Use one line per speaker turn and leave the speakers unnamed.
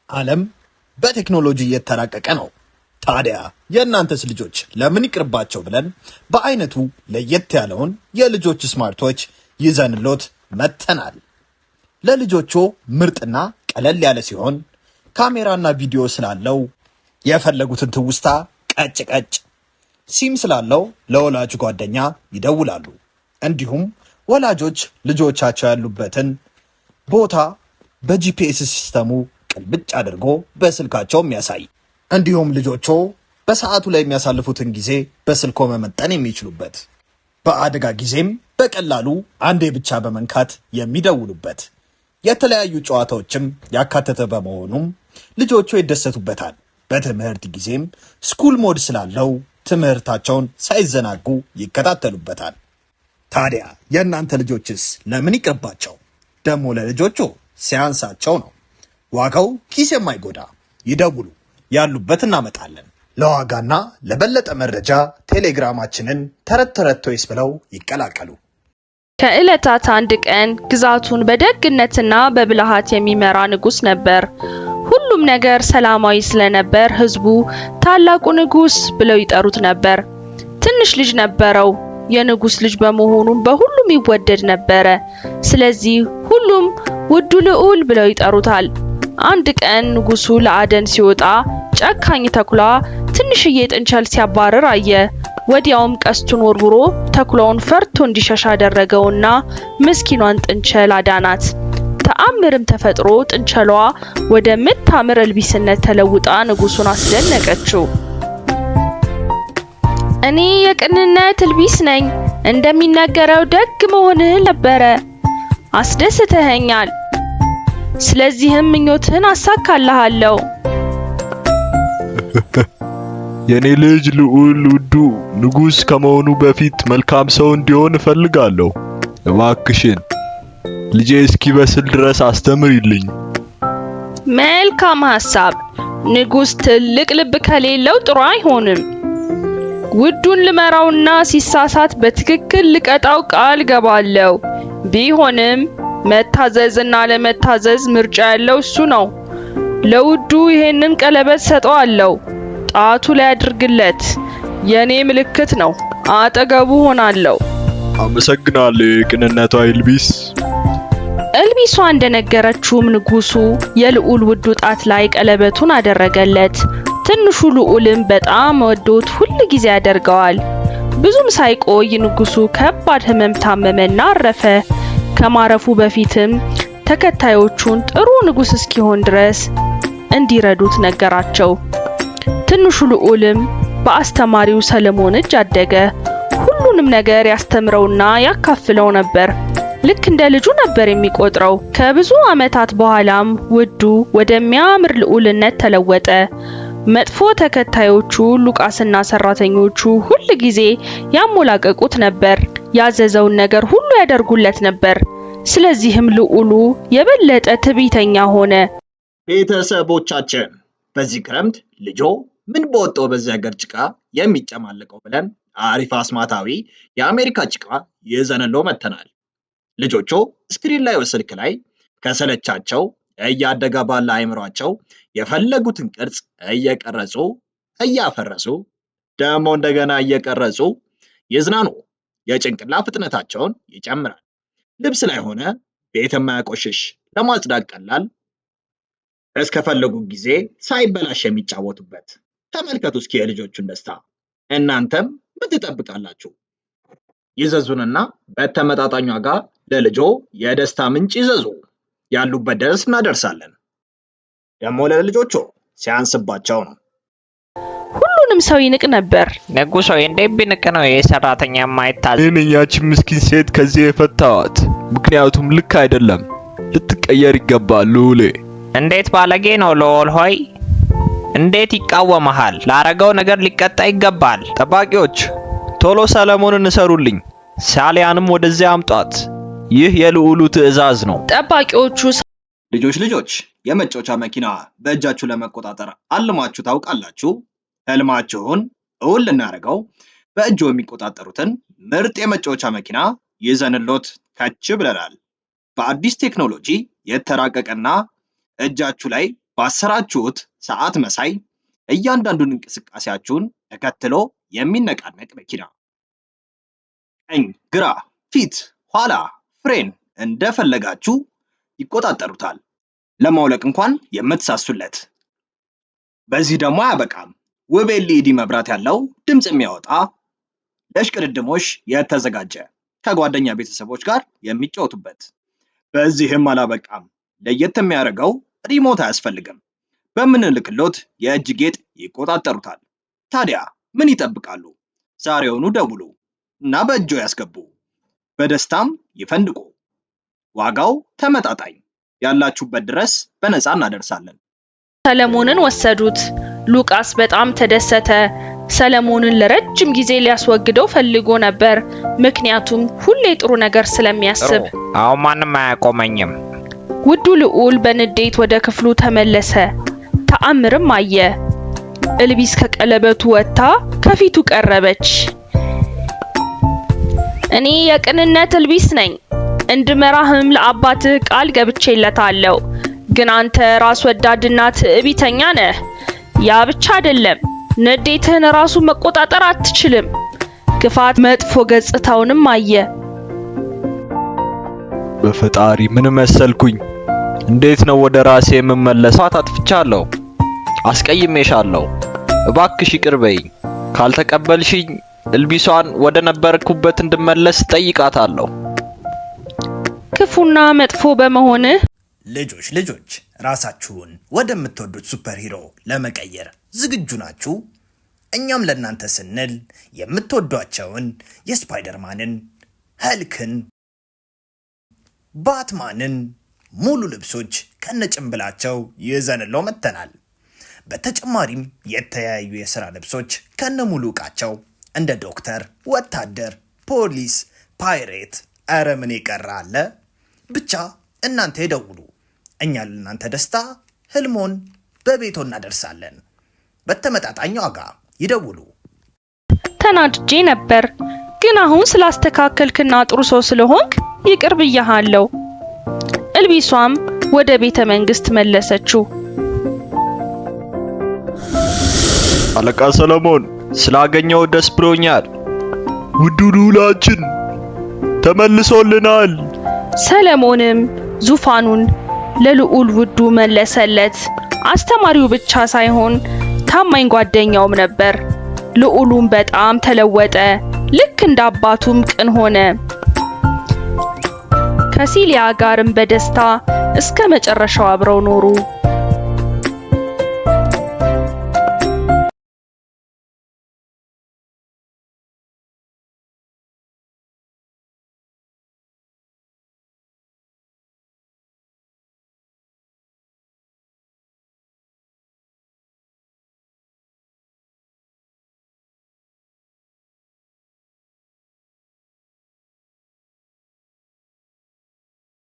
ዓለም በቴክኖሎጂ እየተራቀቀ ነው። ታዲያ የእናንተስ ልጆች ለምን ይቅርባቸው ብለን በአይነቱ ለየት ያለውን የልጆች ስማርቶች ይዘንሎት መጥተናል። ለልጆቹ ምርጥና ቀለል ያለ ሲሆን ካሜራና ቪዲዮ ስላለው የፈለጉትን ትውስታ ቀጭ ቀጭ፣ ሲም ስላለው ለወላጅ ጓደኛ ይደውላሉ። እንዲሁም ወላጆች ልጆቻቸው ያሉበትን ቦታ በጂፒኤስ ሲስተሙ ቅልብጭ አድርጎ በስልካቸው የሚያሳይ እንዲሁም ልጆቹ በሰዓቱ ላይ የሚያሳልፉትን ጊዜ በስልኮ መመጠን የሚችሉበት በአደጋ ጊዜም በቀላሉ አንዴ ብቻ በመንካት የሚደውሉበት የተለያዩ ጨዋታዎችም ያካተተ በመሆኑም ልጆቹ ይደሰቱበታል። በትምህርት ጊዜም ስኩል ሞድ ስላለው ትምህርታቸውን ሳይዘናጉ ይከታተሉበታል። ታዲያ የእናንተ ልጆችስ ለምን ይቅርባቸው? ደግሞ ለልጆቹ ሲያንሳቸው ነው። ዋጋው ኪስ የማይጎዳ ይደውሉ፣ ያሉበት እናመጣለን። ለዋጋና ለበለጠ መረጃ ቴሌግራማችንን ተረት ተረት ቶይስ ብለው ይቀላቀሉ።
ከዕለታት አንድ ቀን ግዛቱን በደግነትና በብልሃት የሚመራ ንጉስ ነበር። ሁሉም ነገር ሰላማዊ ስለነበር ህዝቡ ታላቁ ንጉስ ብለው ይጠሩት ነበር። ትንሽ ልጅ ነበረው። የንጉስ ልጅ በመሆኑ በሁሉም ይወደድ ነበር። ስለዚህ ሁሉም ውዱ ልዑል ብለው ይጠሩታል። አንድ ቀን ንጉሱ ለአደን ሲወጣ ጨካኝ ተኩላ ትንሽዬ ጥንቸል ሲያባርር አየ። ወዲያውም ቀስቱን ወርውሮ ተኩላውን ፈርቶ እንዲሸሽ አደረገውና ምስኪኗን ጥንቸል አዳናት። ተአምርም ተፈጥሮ ጥንቸሏ ወደ ምታምር እልቢስነት ተለውጣ ንጉሱን አስደነቀችው። እኔ የቅንነት እልቢስ ነኝ፣ እንደሚነገረው ደግ መሆንህ ነበረ። አስደስተኸኛል። ስለዚህም ምኞትህን አሳካልሃለሁ።
የኔ ልጅ ልዑል ውዱ ንጉስ ከመሆኑ በፊት መልካም ሰው እንዲሆን እፈልጋለሁ። እባክሽን ልጄ እስኪበስል ድረስ አስተምሪልኝ።
መልካም ሐሳብ። ንጉስ ትልቅ ልብ ከሌለው ጥሩ አይሆንም። ውዱን ልመራውና ሲሳሳት በትክክል ልቀጣው ቃል ገባለሁ። ቢሆንም መታዘዝና ለመታዘዝ ምርጫ ያለው እሱ ነው። ለውዱ ይሄንን ቀለበት ሰጠዋለሁ። ጣቱ ላይ አድርግለት። የኔ ምልክት ነው። አጠገቡ ሆናለሁ።
አመሰግናለሁ የቅንነቷ ኤልቢስ።
ኤልቢሷ እንደነገረችውም ንጉሱ የልዑል ውዱ ጣት ላይ ቀለበቱን አደረገለት። ትንሹ ልዑልም በጣም ወዶት ሁሉ ጊዜ ያደርገዋል። ብዙም ሳይቆይ ንጉሱ ከባድ ህመም ታመመና አረፈ። ከማረፉ በፊትም ተከታዮቹን ጥሩ ንጉስ እስኪሆን ድረስ እንዲረዱት ነገራቸው። ትንሹ ልዑልም በአስተማሪው ሰለሞን እጅ አደገ። ሁሉንም ነገር ያስተምረውና ያካፍለው ነበር። ልክ እንደ ልጁ ነበር የሚቆጥረው። ከብዙ ዓመታት በኋላም ውዱ ወደሚያምር ልዑልነት ተለወጠ። መጥፎ ተከታዮቹ ሉቃስና ሰራተኞቹ ሁሉ ጊዜ ያሞላቀቁት ነበር። ያዘዘውን ነገር ሁሉ ያደርጉለት ነበር። ስለዚህም ልዑሉ የበለጠ ትዕቢተኛ ሆነ።
ቤተሰቦቻችን በዚህ ክረምት ልጆ ምን በወጣው በዚህ ሀገር ጭቃ የሚጨማለቀው ብለን አሪፍ አስማታዊ የአሜሪካ ጭቃ ይዘንሎ መተናል። ልጆቹ ስክሪን ላይ ስልክ ላይ ከሰለቻቸው እያደገ ባለ አይምሯቸው የፈለጉትን ቅርጽ እየቀረጹ እያፈረሱ ደግሞ እንደገና እየቀረጹ ይዝናኑ። የጭንቅላ ፍጥነታቸውን ይጨምራል። ልብስ ላይ ሆነ ቤት የማያቆሽሽ ለማጽዳት ቀላል፣ እስከፈለጉ ጊዜ ሳይበላሽ የሚጫወቱበት። ተመልከቱ እስኪ የልጆቹን ደስታ። እናንተም ምን ትጠብቃላችሁ? ይዘዙንና በተመጣጣኝ ዋጋ ለልጆ የደስታ ምንጭ ይዘዙ። ያሉበት ድረስ እናደርሳለን። ደግሞ ለልጆቹ ሲያንስባቸው ነው።
ሁሉንም ሰው ይንቅ ነበር።
ንጉሶ እንዴት ቢንቅ ነው የሰራተኛ የማይታዘዝ?
እኔ ያቺን ምስኪን ሴት ከዚህ የፈታዋት። ምክንያቱም ልክ አይደለም፣ ልትቀየር ይገባል ልዑሌ።
እንዴት ባለጌ ነው ልዑል ሆይ! እንዴት ይቃወመሃል? ላረገው ነገር ሊቀጣ ይገባል።
ጠባቂዎች ቶሎ ሰለሞንን እሰሩልኝ። ሳሊያንም ወደዚያ አምጧት። ይህ የልዑሉ ትዕዛዝ ነው።
ጠባቂዎቹ
ልጆች የመጫወቻ መኪና በእጃችሁ ለመቆጣጠር አልማችሁ ታውቃላችሁ? ህልማችሁን እውን ልናደርገው በእጆ የሚቆጣጠሩትን ምርጥ የመጫወቻ መኪና ይዘንሎት ከች ብለናል። በአዲስ ቴክኖሎጂ የተራቀቀና እጃችሁ ላይ ባሰራችሁት ሰዓት መሳይ እያንዳንዱን እንቅስቃሴያችሁን ተከትሎ የሚነቃነቅ መኪና። ቀኝ፣ ግራ፣ ፊት፣ ኋላ፣ ፍሬን እንደፈለጋችሁ ይቆጣጠሩታል። ለማውለቅ እንኳን የምትሳሱለት። በዚህ ደግሞ አያበቃም። ውብ ኤልኢዲ መብራት ያለው ድምፅ የሚያወጣ ለሽቅድድሞሽ የተዘጋጀ ከጓደኛ ቤተሰቦች ጋር የሚጫወቱበት። በዚህም አላበቃም። ለየት የሚያደርገው ሪሞት አያስፈልግም። በምንልክሎት የእጅ ጌጥ ይቆጣጠሩታል። ታዲያ ምን ይጠብቃሉ? ዛሬውኑ ደውሉ እና በእጆ ያስገቡ። በደስታም ይፈንድቁ። ዋጋው ተመጣጣኝ፣ ያላችሁበት ድረስ በነፃ እናደርሳለን።
ሰለሞንን ወሰዱት። ሉቃስ በጣም ተደሰተ። ሰለሞንን ለረጅም ጊዜ ሊያስወግደው ፈልጎ ነበር፣ ምክንያቱም ሁሌ ጥሩ ነገር ስለሚያስብ።
አሁን ማንም አያቆመኝም።
ውዱ ልዑል በንዴት ወደ ክፍሉ ተመለሰ። ተአምርም አየ። እልቢስ ከቀለበቱ ወጥታ ከፊቱ ቀረበች። እኔ የቅንነት እልቢስ ነኝ፣ እንድመራህም ለአባትህ ቃል ገብቼለታለሁ። ግን አንተ ራስ ወዳድና ትዕቢተኛ ነህ። ያ ብቻ አይደለም፣ ንዴትህን ራሱ መቆጣጠር አትችልም። ክፋት መጥፎ ገጽታውንም አየ።
በፈጣሪ ምን መሰልኩኝ? እንዴት ነው ወደ ራሴ የምመለሰው? አጥፍቻለሁ፣ አስቀይሜሻለሁ። እባክሽ ይቅር በይኝ። ካልተቀበልሽኝ እልቢሷን ወደ ነበርኩበት እንድመለስ ጠይቃታለሁ።
ክፉና መጥፎ በመሆንህ
ልጆች ራሳችሁን ወደምትወዱት ሱፐር ሂሮ ለመቀየር ዝግጁ ናችሁ? እኛም ለእናንተ ስንል የምትወዷቸውን የስፓይደርማንን፣ ሀልክን፣ ባትማንን ሙሉ ልብሶች ከነጭንብላቸው ይዘንለው መጥተናል። በተጨማሪም የተለያዩ የሥራ ልብሶች ከነሙሉ ዕቃቸው እንደ ዶክተር፣ ወታደር፣ ፖሊስ፣ ፓይሬት፣ ኧረ ምን የቀረ አለ? ብቻ እናንተ ይደውሉ። እኛ ለእናንተ ደስታ ህልሞን በቤቶ እናደርሳለን። በተመጣጣኝ ዋጋ ይደውሉ።
ተናድጄ ነበር፣ ግን አሁን ስላስተካከልክና ጥሩ ሰው ስለሆንክ ይቅር ብያሃለሁ። እልቢሷም ወደ ቤተ መንግስት መለሰችው።
አለቃ ሰለሞን ስላገኘው ደስ ብሎኛል። ውዱ ልዑላችን ተመልሶልናል።
ሰለሞንም ዙፋኑን ለልዑል ውዱ መለሰለት። አስተማሪው ብቻ ሳይሆን ታማኝ ጓደኛውም ነበር። ልዑሉም በጣም ተለወጠ፣ ልክ እንደ አባቱም ቅን ሆነ። ከሲሊያ ጋርም በደስታ እስከ መጨረሻው አብረው ኖሩ።